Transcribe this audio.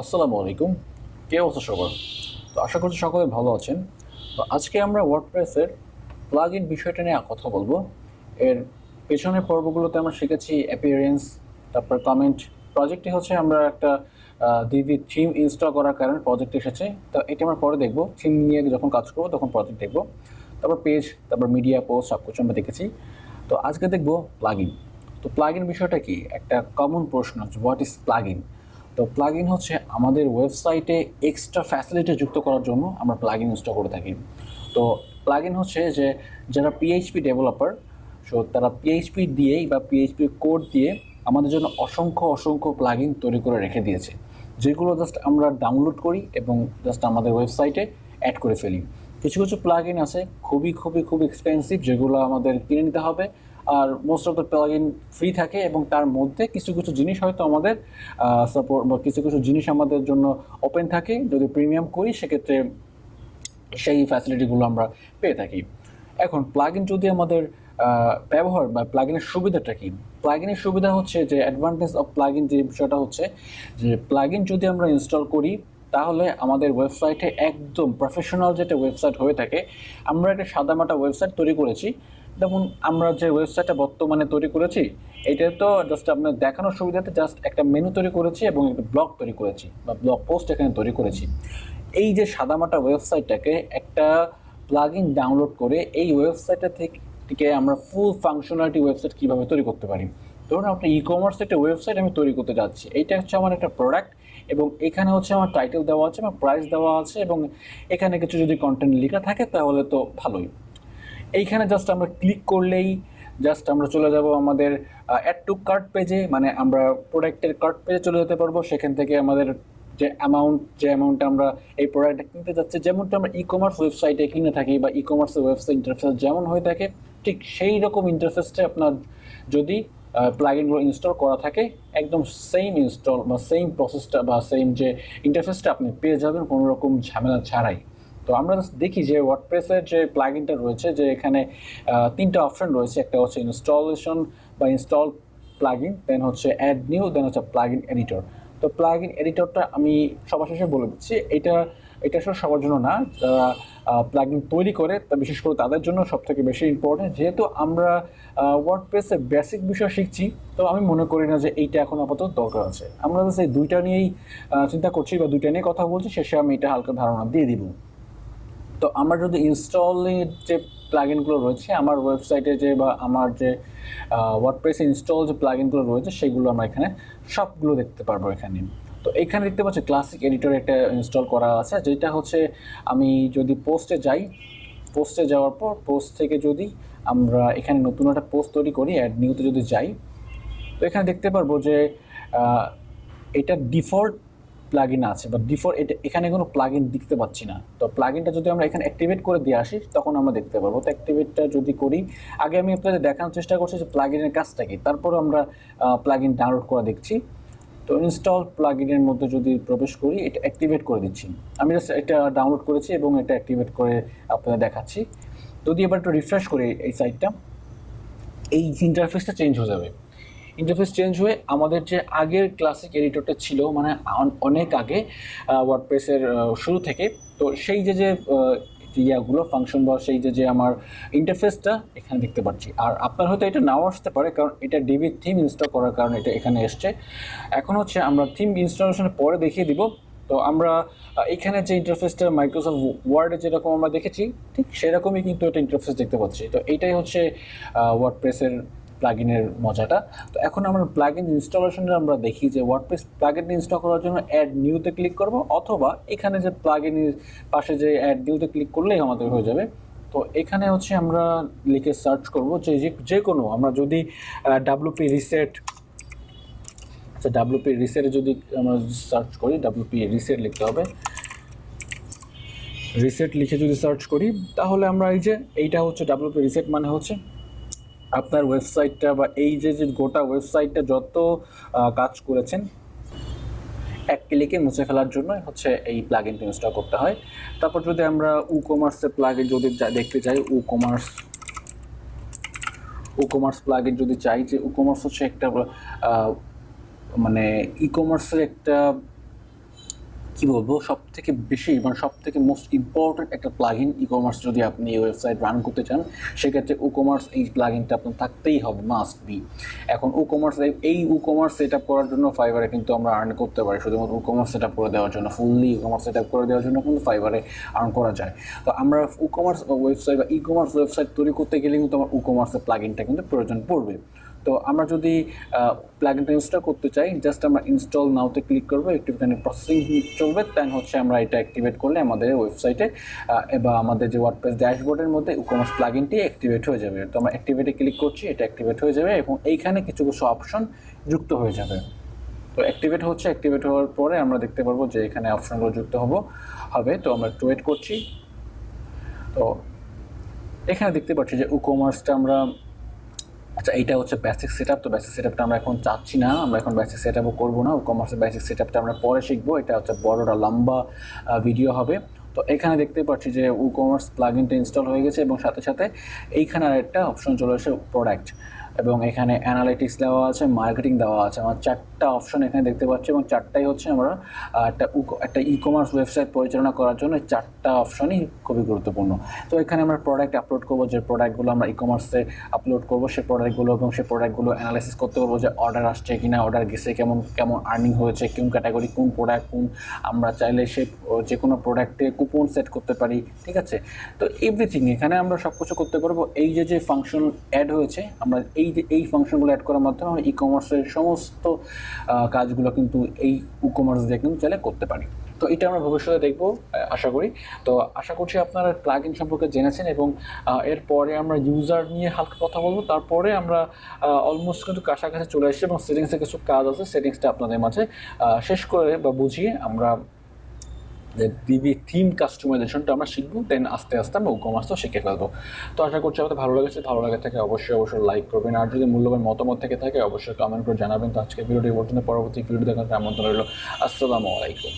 আসসালামু আলাইকুম। কে অবস্থা সবার? তো আশা করছি সকলে ভালো আছেন। তো আজকে আমরা ওয়ার্ডপ্রেসের প্লাগইন বিষয়টা নিয়ে কথা বলবো। এর পেছনের পর্বগুলোতে আমরা শিখেছি অ্যাপিয়ারেন্স, তারপর কমেন্ট। প্রজেক্টটি হচ্ছে আমরা একটা দিভি থিম ইনস্টল করার কারণে প্রজেক্ট এসেছে। তো এটা আমরা পরে দেখবো, থিম নিয়ে যখন কাজ করবো তখন প্রজেক্ট দেখবো। তারপর পেজ, তারপর মিডিয়া পোস্ট সব কিছু আমরা দেখেছি। তো আজকে দেখবো প্লাগইন। তো প্লাগইন বিষয়টা কি? একটা কমন প্রশ্ন হচ্ছে হোয়াট ইজ প্লাগইন। তো প্লাগইন হচ্ছে আমাদের ওয়েবসাইটে এক্সট্রা ফ্যাসিলিটি যুক্ত করার জন্য আমরা প্লাগইন ইনস্টল করে থাকি। তো প্লাগইন হচ্ছে যে যারা পিএইচপি ডেভেলপার, সো তারা পিএইচপি দিয়েই বা পিএইচপি কোড দিয়ে আমাদের জন্য অসংখ্য অসংখ্য প্লাগইন তৈরি করে রেখে দিয়েছে, যেগুলো জাস্ট আমরা ডাউনলোড করি এবং জাস্ট আমাদের ওয়েবসাইটে অ্যাড করে ফেলি। কিছু কিছু প্লাগইন আছে খুবই খুবই খুব এক্সপেন্সিভ, যেগুলো আমাদের কিনে নিতে হবে। আর most of the plugin free থাকে এবং তার মধ্যে কিছু কিছু জিনিস হয়তো আমাদের সাপোর্ট বা কিছু কিছু জিনিস আমাদের জন্য ওপেন থাকে। যদি প্রিমিয়াম করি সেক্ষেত্রে সেই ফ্যাসিলিটিগুলো আমরা পেয়ে থাকি। এখন প্লাগইন যদি আমাদের ব্যবহার বা প্লাগইনের সুবিধাটা কি? প্লাগইনের সুবিধা হচ্ছে যে অ্যাডভান্টেজ অফ প্লাগইন যে বিষয়টা হচ্ছে যে প্লাগইন যদি আমরা ইনস্টল করি তাহলে আমাদের ওয়েবসাইটে একদম প্রফেশনাল যেটা ওয়েবসাইট হয়ে থাকে। আমরা একটা সাদামাটা ওয়েবসাইট তৈরি করেছি, যেমন আমরা যে ওয়েবসাইটটা বর্তমানে তৈরি করেছি এটা তো জাস্ট আপনার দেখানোর সুবিধাতে জাস্ট একটা মেনু তৈরি করেছি এবং একটা ব্লগ তৈরি করেছি বা ব্লগ পোস্ট এখানে তৈরি করেছি। এই যে সাদামাটা ওয়েবসাইটটাকে একটা প্লাগইন ডাউনলোড করে এই ওয়েবসাইটটা থেকে আমরা ফুল ফাংশনালিটি ওয়েবসাইট কীভাবে তৈরি করতে পারি। ধরুন আপনি ই কমার্স একটা ওয়েবসাইট আমি তৈরি করতে যাচ্ছি, এইটা হচ্ছে আমার একটা প্রোডাক্ট এবং এখানে হচ্ছে আমার টাইটেল দেওয়া আছে, আমার প্রাইস দেওয়া আছে এবং এখানে কিছু যদি কন্টেন্ট লেখা থাকে তাহলে তো ভালোই। এইখানে জাস্ট আমরা ক্লিক করলেই জাস্ট আমরা চলে যাব আমাদের অ্যাড টু কার্ট পেজে, মানে আমরা প্রোডাক্টের কার্ট পেজে চলে যেতে পারবো। সেখান থেকে আমাদের যে অ্যামাউন্টটা আমরা এই প্রোডাক্টটা কিনতে যাচ্ছি, যেমনটা আমরা ই কমার্স ওয়েবসাইটে কিনে থাকি বা ই কমার্সের ওয়েবসাইট ইন্টারফেস যেমন হয়ে থাকে ঠিক সেই রকম ইন্টারফেসটা আপনার যদি প্লাগইনগুলো ইনস্টল করা থাকে একদম সেম ইনস্টল বা সেম প্রসেসটা বা সেম যে ইন্টারফেসটা আপনি পেয়ে যাবেন কোনো রকম ঝামেলা ছাড়াই। তো আমরা দেখি যে ওয়ার্ডপ্রেসের যে প্লাগইনটা রয়েছে যে এখানে তিনটা অপশন রয়েছে। একটা হচ্ছে ইনস্টলেশন বা ইনস্টল প্লাগইন, দেন হচ্ছে অ্যাড নিউ, দেন হচ্ছে প্লাগইন এডিটর। তো প্লাগইন এডিটরটা আমি সবার শেষে বলে দিচ্ছি। এটা আসলে সবার জন্য না, যারা প্লাগইন তৈরি করে তা বিশেষ করে তাদের জন্য সবথেকে বেশি ইম্পর্টেন্ট। যেহেতু আমরা ওয়ার্ডপ্রেসের বেসিক বিষয় শিখছি, তো আমি মনে করি না যে এইটা এখন আপাতত দরকার আছে। আমরা জাস্ট এই দুইটা নিয়েই চিন্তা করছি বা দুইটা নিয়ে কথা বলছি, শেষে আমি এটা হালকা ধারণা দিয়ে দিব। তো আমরা যদি ইনস্টলের যে প্লাগইনগুলো রয়েছে আমার ওয়েবসাইটে যে বা আমার যে ওয়ার্ডপ্রেসে ইনস্টল যে প্লাগইনগুলো রয়েছে সেগুলো আমরা এখানে সবগুলো দেখতে পারবো এখানে। তো এখানে দেখতে পাচ্ছি ক্লাসিক এডিটর একটা ইনস্টল করা আছে, যেটা হচ্ছে আমি যদি পোস্টে যাই, পোস্টে যাওয়ার পর পোস্ট থেকে যদি আমরা এখানে নতুন একটা পোস্ট তৈরি করি, অ্যাড নিউতে যদি যাই, তো এখানে দেখতে পারবো যে এটা ডিফল্ট প্লাগইন আছে বা ডিফল্ট এটা এখানে কোনো প্লাগইন দেখতে পাচ্ছি না। তো প্লাগইনটা যদি আমরা এখানে অ্যাক্টিভেট করে দিয়ে আসি তখন আমরা দেখতে পারবো। তো অ্যাক্টিভেটটা যদি করি, আগে আমি আপনাদের দেখানোর চেষ্টা করছি যে প্লাগইনের কাজটা কি, তারপর আমরা প্লাগইন ডাউনলোড করে দেখছি। তো ইনস্টল প্লাগইনের মধ্যে যদি প্রবেশ করি, এটা অ্যাক্টিভেট করে দিচ্ছি। আমি জাস্ট এটা ডাউনলোড করেছি এবং এটা অ্যাক্টিভেট করে আপনাদের দেখাচ্ছি। যদি এবার একটু রিফ্রেশ করি এই সাইটটা, এই ইন্টারফেসটা চেঞ্জ হয়ে যাবে। ইন্টারফেস চেঞ্জ হয়ে আমাদের যে আগের ক্লাসিক এডিটরটা ছিল, মানে অনেক আগে ওয়ার্ডপ্রেসের শুরু থেকে, তো সেই যে ইয়াগুলো ফাংশন বা সেই যে আমার ইন্টারফেসটা এখানে দেখতে পাচ্ছি। আর আপনার হয়তো এটা নাও আসতে পারে, কারণ এটা ডিভি থিম ইনস্টল করার কারণে এটা এখানে এসছে। এখন হচ্ছে আমরা থিম ইনস্টলেশনের পরে দেখিয়ে দিব। তো আমরা এখানে যে ইন্টারফেসটা মাইক্রোসফট ওয়ার্ডে যেরকম আমরা দেখেছি ঠিক সেরকমই কিন্তু এটা ইন্টারফেস দেখতে পাচ্ছি। তো এইটাই হচ্ছে ওয়ার্ডপ্রেসের প্লাগইনের মজাটা। তো এখন আমরা প্লাগইন ইনস্টলেশনে আমরা দেখি যে ওয়ার্ডপ্রেস প্লাগইন ইনস্টল করার জন্য অ্যাড নিউতে ক্লিক করব, অথবা এখানে যে প্লাগইনের পাশে যে অ্যাড নিউতে ক্লিক করলেই আমাদের হয়ে যাবে। তো এখানে হচ্ছে আমরা লিখে সার্চ করব যে কোনো, আমরা যদি ডাব্লিউপি রিসেট, আচ্ছা ডাব্লিউপি রিসেটে যদি আমরা সার্চ করি, ডাব্লিউপি রিসেট লিখতে হবে। রিসেট লিখে যদি সার্চ করি তাহলে আমরা এই যে এইটা হচ্ছে ডাব্লিউপি রিসেট, মানে হচ্ছে আপনার ওয়েবসাইটটা বা এই যে গোটা ওয়েবসাইটটা যত কাজ করেছেন এক ক্লিকে মুছে ফেলার জন্য হচ্ছে এই প্লাগইনটা ইনস্টল করতে হয়। তারপর যদি আমরা কমার্সের প্লাগইন যদি দেখতে চাই, কমার্স প্লাগইন যদি চাই, যে কমার্স হচ্ছে একটা মানে ই কমার্সের একটা কি বলবো, সব থেকে বেশি মানে সব থেকে মোস্ট ইম্পর্টেন্ট একটা প্লাগইন ই কমার্স যদি আপনি এই ওয়েবসাইট রান করতে চান, সেক্ষেত্রে ই কমার্স এই প্লাগইনটা আপনার থাকতেই হবে, মাস্ট বি। এখন ই কমার্স এই ই কমার্স সেট আপ করার জন্য ফাইবারে কিন্তু আমরা আর্ন করতে পারি, শুধুমাত্র ই কমার্স সেট আপ করে দেওয়ার জন্য, fully e commerce set up করে দেওয়ার জন্য কিন্তু ফাইবারে আর্ন করা যায়। তো আমরা ই কমার্স ওয়েবসাইট বা ই কমার্স ওয়েবসাইট তৈরি করতে গেলে কিন্তু আমার ই কমার্সের প্লাগইনটা কিন্তু প্রয়োজন পড়বে। তো আমরা যদি প্লাগইনটা ইনস্টল করতে চাই, জাস্ট আমরা ইনস্টল নাওতে ক্লিক করবো, একটুখানি প্রসেসিং চলবে, দেন হচ্ছে আমরা এটা অ্যাক্টিভেট করলে আমাদের ওয়েবসাইটে বা আমাদের যে ওয়ার্ডপ্রেস ড্যাশবোর্ডের মধ্যে ই কমার্স প্লাগইনটি অ্যাক্টিভেট হয়ে যাবে। তো আমরা অ্যাক্টিভেটে ক্লিক করছি, এটা অ্যাক্টিভেট হয়ে যাবে এবং এইখানে কিছু কিছু অপশন যুক্ত হয়ে যাবে। তো অ্যাক্টিভেট হচ্ছে, অ্যাক্টিভেট হওয়ার পরে আমরা দেখতে পারবো যে এখানে অপশনগুলো যুক্ত হবে। তো আমরা একটু ওয়েট করছি। তো এখানে দেখতে পাচ্ছি যে ই কমার্সটা আমরা, আচ্ছা এইটা হচ্ছে বেসিক সেট আপ। তো বেসিক সেট আপটা আমরা এখন চাচ্ছি না, আমরা এখন বেসিক সেট আপও করবো না, ই কমার্সের বেসিক সেট আপটা আমরা পরে শিখবো, এটা হচ্ছে বড়টা লম্বা ভিডিও হবে। তো এখানে দেখতে পাচ্ছি যে ই কমার্স প্লাগইনটা ইনস্টল হয়ে গেছে এবং সাথে সাথে এইখানে আরেকটা অপশন চলে আসে, প্রোডাক্ট, এবং এখানে অ্যানালিটিক্স দেওয়া আছে, মার্কেটিং দেওয়া আছে। আমার চারটা অপশন এখানে দেখতে পাচ্ছি এবং চারটাই হচ্ছে আমরা একটা ই কমার্স ওয়েবসাইট পরিচালনা করার জন্য চারটা অপশনই খুবই গুরুত্বপূর্ণ। তো এখানে আমরা প্রোডাক্ট আপলোড করবো, যে প্রোডাক্টগুলো আমরা ই কমার্সে আপলোড করবো সেই প্রোডাক্টগুলো, এবং সেই প্রোডাক্টগুলো অ্যানালাইসিস করতে পারবো যে অর্ডার আসছে কিনা, অর্ডার গেছে কেমন কেমন আর্নিং হয়েছে, কোন ক্যাটাগরি কোন প্রোডাক্ট কোন, আমরা চাইলে সে যে কোনো প্রোডাক্টে কুপন সেট করতে পারি, ঠিক আছে। তো এভরিথিং এখানে আমরা সব কিছু করতে পারবো। এই যে ফাংশন অ্যাড হয়েছে, আমরা এই ফাংশনগুলো অ্যাড করার মাধ্যমে আমরা ই কমার্সের সমস্ত কাজগুলো কিন্তু এই ই কমার্স দিয়ে কিন্তু চাইলে করতে পারি। তো এটা আমরা ভবিষ্যতে দেখবো আশা করি। তো আশা করছি আপনারা প্লাগইন সম্পর্কে জেনেছেন এবং এরপরে আমরা ইউজার নিয়ে হালকা কথা বলবো, তারপরে আমরা অলমোস্ট কিন্তু কাছাকাছি চলে এসেছি এবং সেটিংসে কিছু কাজ আছে, সেটিংসটা আপনাদের মাঝে শেষ করে বা বুঝিয়ে আমরা যে ডিভি থিম কাস্টমাইজেশনটা আমরা শিখবো, দেন আস্তে আস্তে আমরা ই কমার্সও শিখে ফেলবো। তো আশা করছি আমাদের ভালো লেগেছে, ভালো লাগে থাকে অবশ্যই লাইক করবেন, আর যদি মূল্যবান মতামত থেকে থাকে অবশ্যই কমেন্ট করে জানাবেন। তো আজকে ভিডিওটি পর্যন্ত, পরবর্তী ভিডিও দেখার আমন্ত্রণ রইল। আসসালামু আলাইকুম।